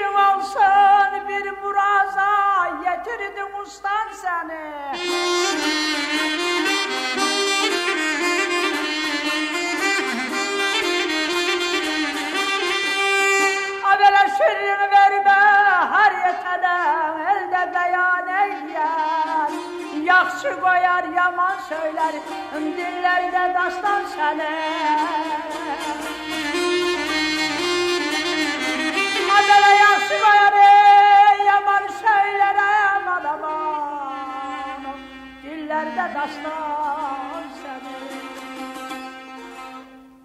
Sirrin olsun bir muraza, yetirdim ustan seni. Abele sirrini verme her yeteden, elde beyan eyler. Yaxşı koyar, yaman söyler, dillerde dastan seni. Abele yaxşı koyar, yaman söyler, aman aman, dillerde dastan seni.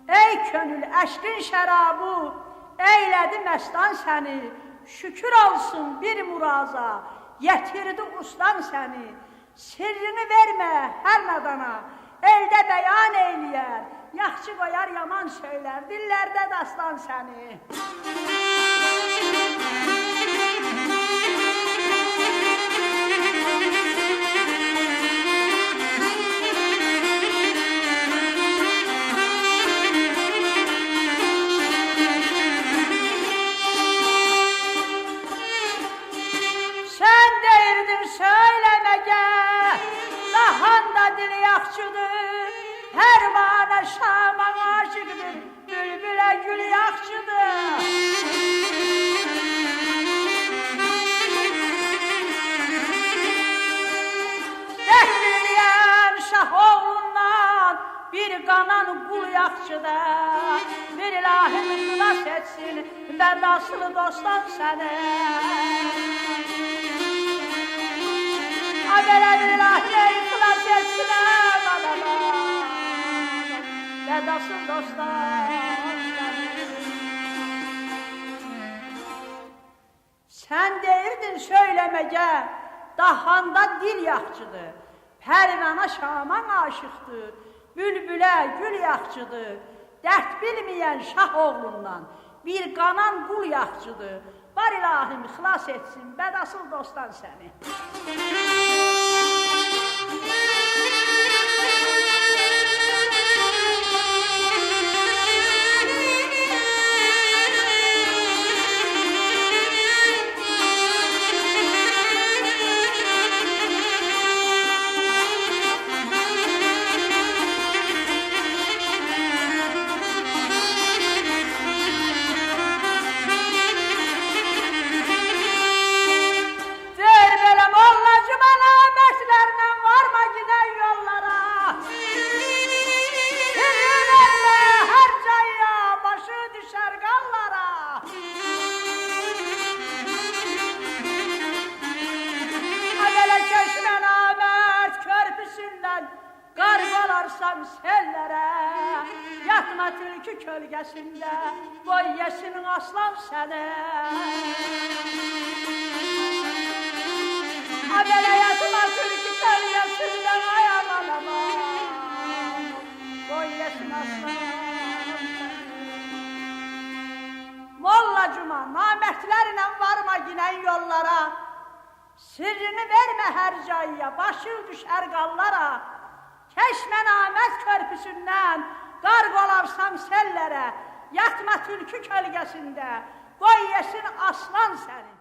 Ey könül eşkin şərabı, eylədi məstan səni. Şükür olsun bir muraza, yetirdi ustan səni. Sirrini vermə hər nadana, elde beyan eyləyər. Yaxşı qoyar, yaman söylər, dillərdə dastan səni. Sən deyirdin söyləməgə, dahanda dili yaxşıdır, pərvanə şaman aşıqdır, bülbülə gül yaxşıdır. Dəhliliyən şah oğlundan bir qanan qul yaxşıdır, bir ilahim xilas etsin, vədasını dostan səni. Abele bir ilahim xilas etsin, vedasın dostlar. Sen deyirdin söylemece, dahanda dil yaxçıdır, pərvana şaman aşıqdır, bülbülə gül yaxçıdır, dert bilmeyen şah oğlundan bir qanan qul yaxçıdır. Var ilahim xilas etsin, vedasın dostlar seni. Qarqalarsam sellere, yatma tülkü kölgesinde, boy yesin aslan seni. Abele yatma tülkü kölgesinde, ay aman aman, boy yesin aslan seni. Molla Cuma, namertlerle varma yine yollara, sirrini verme her cayya, başın düşer gallara. Keşmenamət körpüsündən qarq olarsam sellere, yatma tülkü kölgesinde, qoy yesin aslan səni.